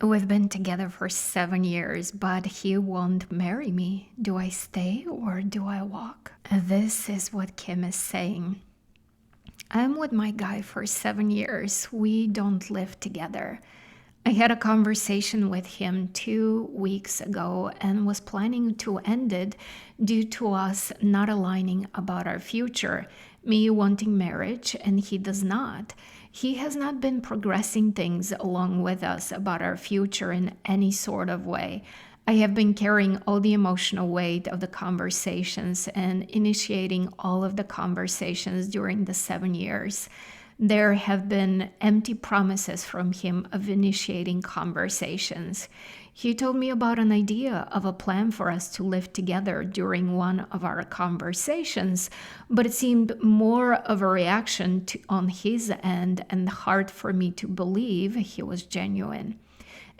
We've been together for 7 years, but he won't marry me. Do I stay or do I walk? This is what Kim is saying. I'm with my guy for 7 years. We don't live together. I had a conversation with him 2 weeks ago and was planning to end it due to us not aligning about our future. Me wanting marriage and he does not. He has not been progressing things along with us about our future in any sort of way. I have been carrying all the emotional weight of the conversations and initiating all of the conversations during the 7 years. There have been empty promises from him of initiating conversations. He told me about an idea of a plan for us to live together during one of our conversations, but it seemed more of a reaction on his end and hard for me to believe he was genuine.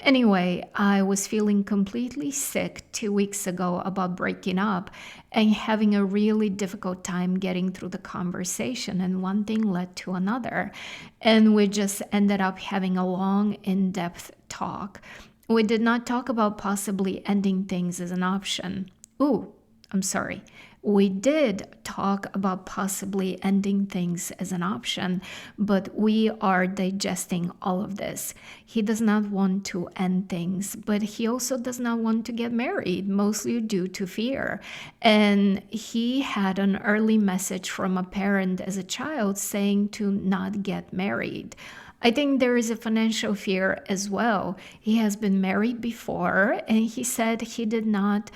Anyway, I was feeling completely sick 2 weeks ago about breaking up and having a really difficult time getting through the conversation, and one thing led to another. And we just ended up having a long, in depth talk. We did not talk about possibly ending things as an option. Ooh, I'm sorry. We did talk about possibly ending things as an option, but we are digesting all of this. He does not want to end things, but he also does not want to get married, mostly due to fear. And he had an early message from a parent as a child saying to not get married. I think there is a financial fear as well. He has been married before, and he said he did not.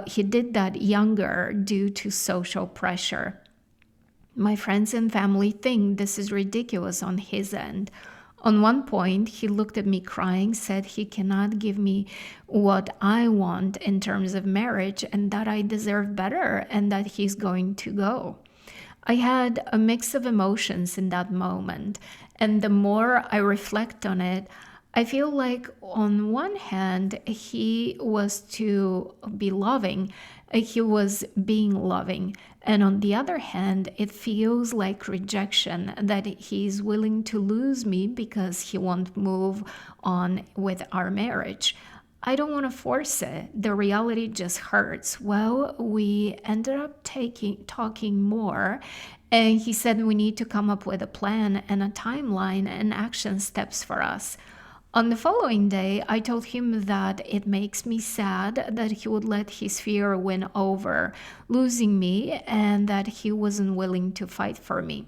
He did that younger due to social pressure. My friends and family think this is ridiculous on his end. On one point, he looked at me crying, said he cannot give me what I want in terms of marriage and that I deserve better and that he's going to go. I had a mix of emotions in that moment, and the more I reflect on it, I feel like on one hand, he was to be loving, he was being loving. And on the other hand, it feels like rejection, that he's willing to lose me because he won't move on with our marriage. I don't want to force it. The reality just hurts. Well, we ended up talking more, and he said we need to come up with a plan and a timeline and action steps for us. On the following day, I told him that it makes me sad that he would let his fear win over losing me and that he wasn't willing to fight for me.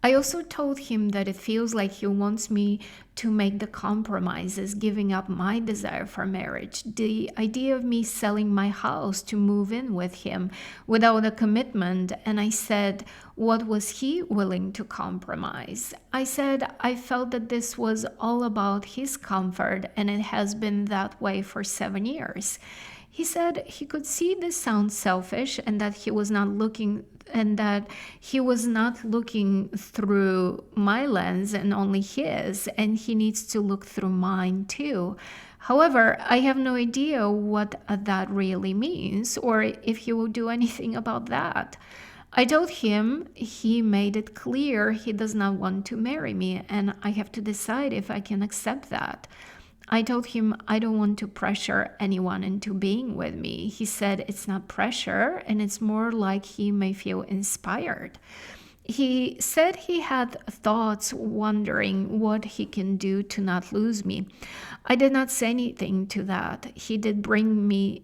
I also told him that it feels like he wants me to make the compromises, giving up my desire for marriage. The idea of me selling my house to move in with him without a commitment. And I said, what was he willing to compromise? I said, I felt that this was all about his comfort, and it has been that way for 7 years. He said he could see this sounds selfish and that he was not looking through my lens and only his, and he needs to look through mine too. However, I have no idea what that really means or if he will do anything about that. I told him he made it clear he does not want to marry me, and I have to decide if I can accept that. I told him I don't want to pressure anyone into being with me. He said it's not pressure and it's more like he may feel inspired. He said he had thoughts wondering what he can do to not lose me. I did not say anything to that. He did bring me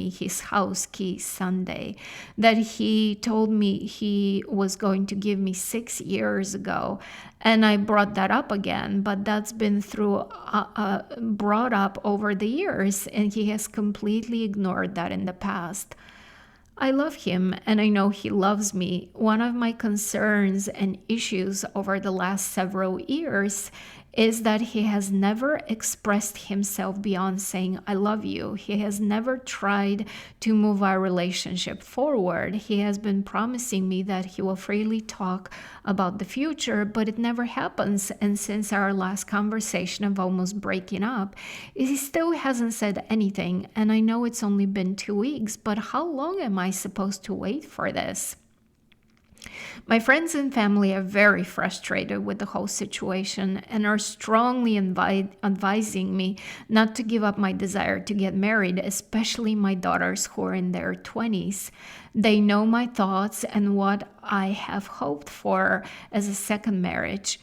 his house key Sunday that he told me he was going to give me 6 years ago. And I brought that up again, but that's been brought up over the years, and he has completely ignored that in the past. I love him and I know he loves me. One of my concerns and issues over the last several years is that he has never expressed himself beyond saying, I love you. He has never tried to move our relationship forward. He has been promising me that he will freely talk about the future, but it never happens. And since our last conversation of almost breaking up, he still hasn't said anything. And I know it's only been 2 weeks, but how long am I supposed to wait for this? My friends and family are very frustrated with the whole situation and are strongly advising me not to give up my desire to get married, especially my daughters who are in their 20s. They know my thoughts and what I have hoped for as a second marriage.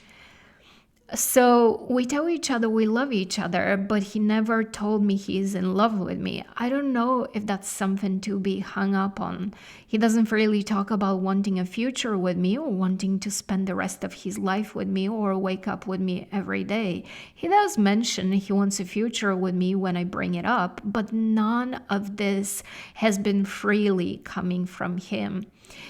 So we tell each other we love each other, but he never told me he's in love with me. I don't know if that's something to be hung up on. He doesn't really talk about wanting a future with me or wanting to spend the rest of his life with me or wake up with me every day. He does mention he wants a future with me when I bring it up, but none of this has been freely coming from him.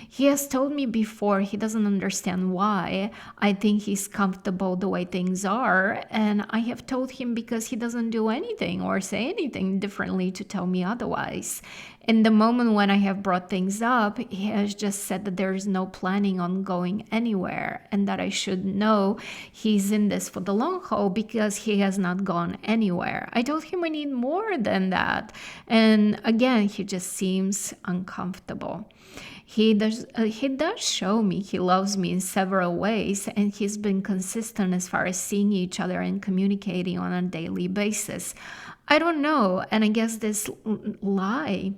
He has told me before he doesn't understand why I think he's comfortable the way things are, and I have told him because he doesn't do anything or say anything differently to tell me otherwise. In the moment when I have brought things up, he has just said that there is no planning on going anywhere and that I should know he's in this for the long haul because he has not gone anywhere. I told him I need more than that. And again, he just seems uncomfortable. He does show me he loves me in several ways, and he's been consistent as far as seeing each other and communicating on a daily basis. I don't know, and I guess this lies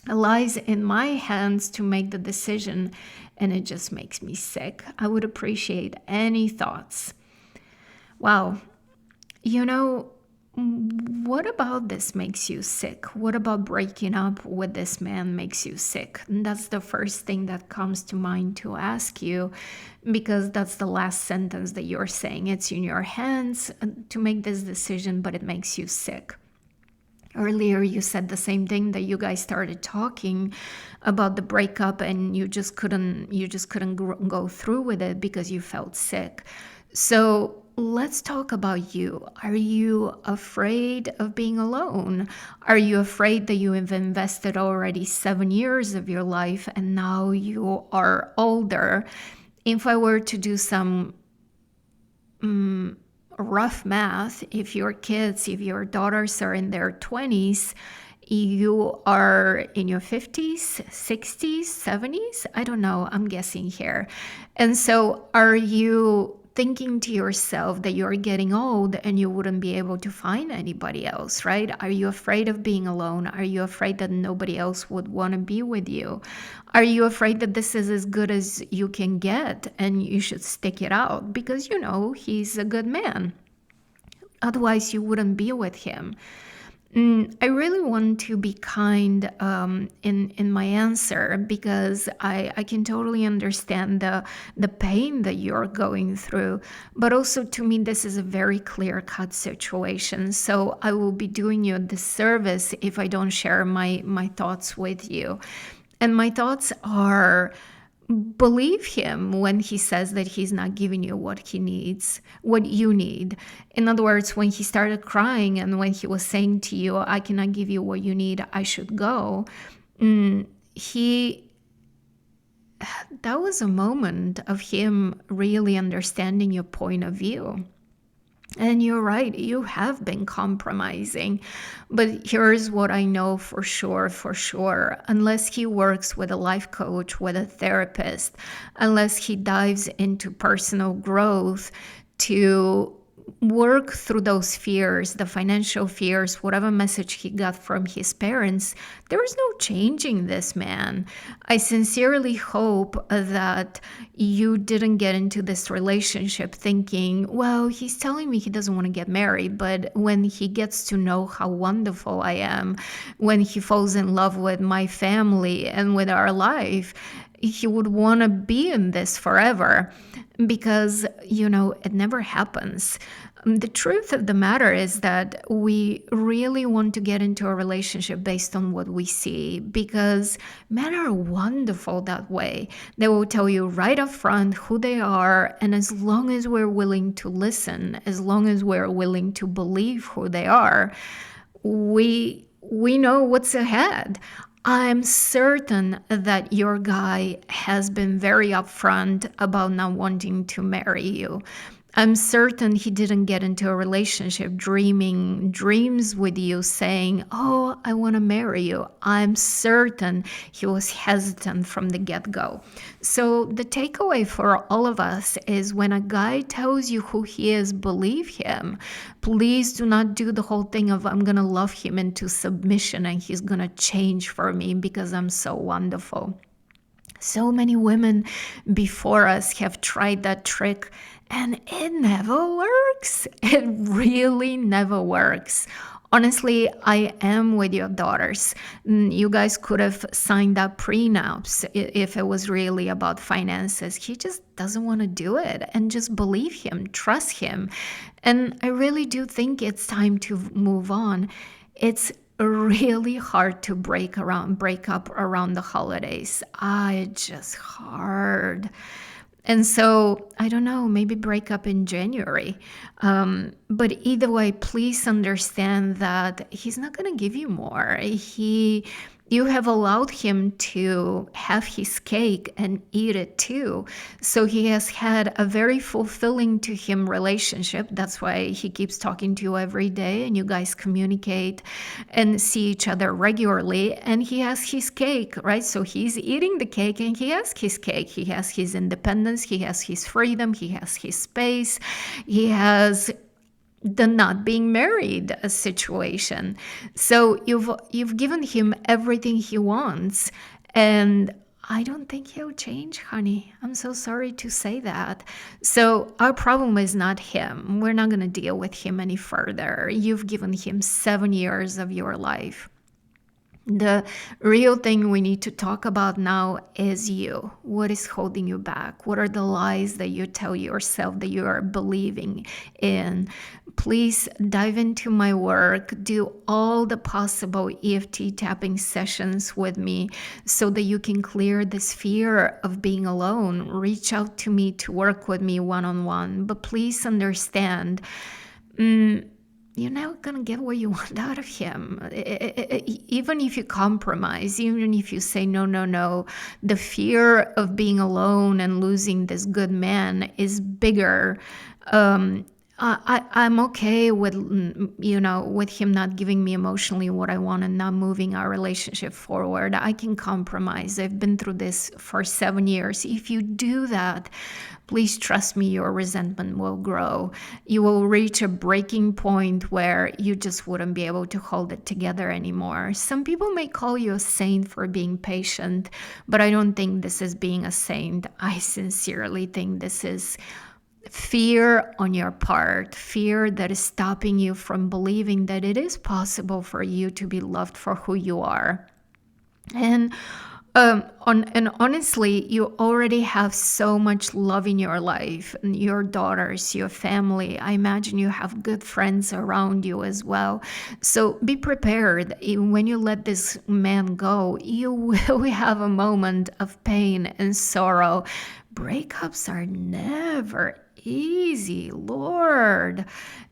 in my hands to make the decision, and it just makes me sick. I would appreciate any thoughts. Wow, you know, what about this makes you sick? What about breaking up with this man makes you sick? And that's the first thing that comes to mind to ask you, because that's the last sentence that you're saying. It's in your hands to make this decision, but it makes you sick. Earlier, you said the same thing, that you guys started talking about the breakup and you just couldn't go through with it because you felt sick. So let's talk about you. Are you afraid of being alone? Are you afraid that you have invested already 7 years of your life and now you are older? If I were to do some rough math, if your daughters are in their 20s, you are in your 50s, 60s, 70s? I don't know, I'm guessing here. And so are you thinking to yourself that you're getting old and you wouldn't be able to find anybody else, right? Are you afraid of being alone? Are you afraid that nobody else would want to be with you? Are you afraid that this is as good as you can get and you should stick it out because you know he's a good man? Otherwise, you wouldn't be with him. I really want to be kind in my answer because I can totally understand the pain that you're going through. But also to me, this is a very clear-cut situation. So I will be doing you a disservice if I don't share my thoughts with you. And my thoughts are, believe him when he says that he's not giving you what you need. In other words, when he started crying and when he was saying to you, I cannot give you what you need, I should go, that was a moment of him really understanding your point of view. And you're right, you have been compromising. But here's what I know for sure. Unless he works with a life coach, with a therapist, unless he dives into personal growth to work through those fears, the financial fears, whatever message he got from his parents, there is no changing this man. I sincerely hope that you didn't get into this relationship thinking, well, he's telling me he doesn't want to get married, but when he gets to know how wonderful I am, when he falls in love with my family and with our life, he would want to be in this forever, because, it never happens. The truth of the matter is that we really want to get into a relationship based on what we see, because men are wonderful that way. They will tell you right up front who they are, and as long as we're willing to listen, as long as we're willing to believe who they are, we know what's ahead. I'm certain that your guy has been very upfront about not wanting to marry you. I'm certain he didn't get into a relationship dreaming dreams with you saying, "Oh, I want to marry you." I'm certain he was hesitant from the get go. So, the takeaway for all of us is when a guy tells you who he is, believe him. Please do not do the whole thing of, "I'm going to love him into submission and he's going to change for me because I'm so wonderful." So many women before us have tried that trick and it never works. It really never works. Honestly, I am with your daughters. You guys could have signed up prenups if it was really about finances. He just doesn't want to do it, and just believe him, trust him. And I really do think it's time to move on. It's really hard to break up around the holidays. It's just hard. And so, I don't know, maybe break up in January. But either way, please understand that he's not going to give you more. You have allowed him to have his cake and eat it too. So he has had a very fulfilling to him relationship. That's why he keeps talking to you every day and you guys communicate and see each other regularly. And he has his cake, right? So he's eating the cake and he has his cake. He has his independence. He has his freedom. He has his space. He has the not being married situation. So you've given him everything he wants, and I don't think he'll change, honey. I'm so sorry to say that. So our problem is not him. We're not going to deal with him any further. You've given him 7 years of your life. The real thing we need to talk about now is you. What is holding you back? What are the lies that you tell yourself that you are believing in? Please dive into my work. Do all the possible EFT tapping sessions with me so that you can clear this fear of being alone. Reach out to me to work with me one-on-one. But please understand, you're never going to get what you want out of him. Even if you compromise, even if you say, no, no, no, the fear of being alone and losing this good man is bigger. I'm okay with, with him not giving me emotionally what I want and not moving our relationship forward. I can compromise. I've been through this for 7 years. If you do that, please trust me, your resentment will grow. You will reach a breaking point where you just wouldn't be able to hold it together anymore. Some people may call you a saint for being patient, but I don't think this is being a saint. I sincerely think this is fear on your part, fear that is stopping you from believing that it is possible for you to be loved for who you are. And honestly, you already have so much love in your life, your daughters, your family. I imagine you have good friends around you as well. So be prepared. When you let this man go, you will have a moment of pain and sorrow. Breakups are never easy, Lord.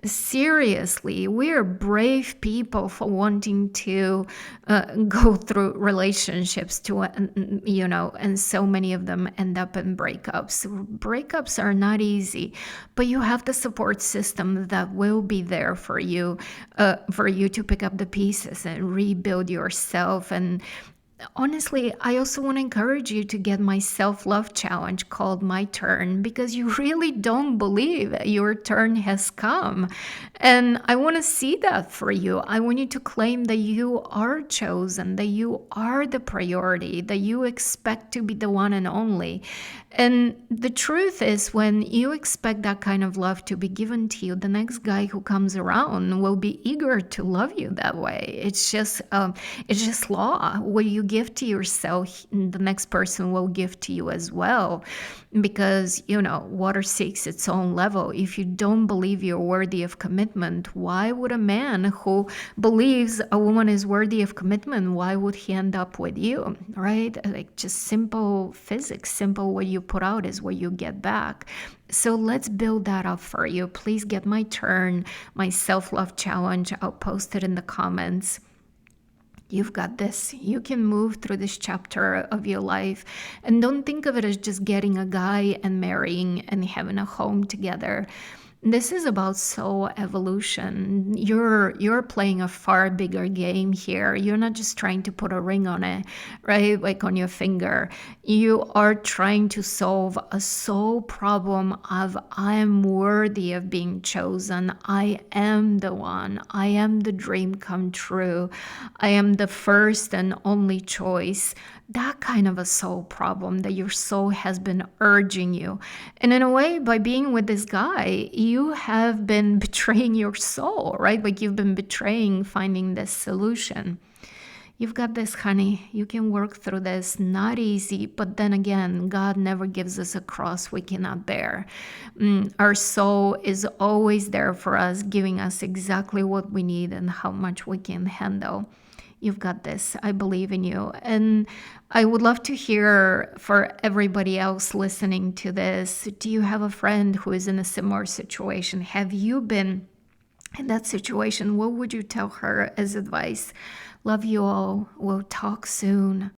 Seriously, we're brave people for wanting to go through relationships and so many of them end up in breakups. Breakups are not easy, but you have the support system that will be there for you to pick up the pieces and rebuild yourself. And honestly, I also want to encourage you to get my self-love challenge called My Turn, because you really don't believe your turn has come. And I want to see that for you. I want you to claim that you are chosen, that you are the priority, that you expect to be the one and only. And the truth is, when you expect that kind of love to be given to you, the next guy who comes around will be eager to love you that way. It's just law. What you give to yourself, the next person will give to you as well. Because, water seeks its own level. If you don't believe you're worthy of commitment, why would a man who believes a woman is worthy of commitment, why would he end up with you, right? Like, just simple physics, simple what you put out is what you get back. So let's build that up for you. Please get My Turn, my self-love challenge. I'll post it in the comments. You've got this. You can move through this chapter of your life, and don't think of it as just getting a guy and marrying and having a home together. This is about soul evolution. You're playing a far bigger game here. You're not just trying to put a ring on it, right? Like on your finger. You are trying to solve a soul problem of I am worthy of being chosen. I am the one. I am the dream come true. I am the first and only choice. That kind of a soul problem that your soul has been urging you. And in a way, by being with this guy, you have been betraying your soul, right? Like you've been betraying finding this solution. You've got this, honey. You can work through this. Not easy, but then again, God never gives us a cross we cannot bear. Our soul is always there for us, giving us exactly what we need and how much we can handle. You've got this. I believe in you. And I would love to hear for everybody else listening to this. Do you have a friend who is in a similar situation? Have you been in that situation? What would you tell her as advice? Love you all. We'll talk soon.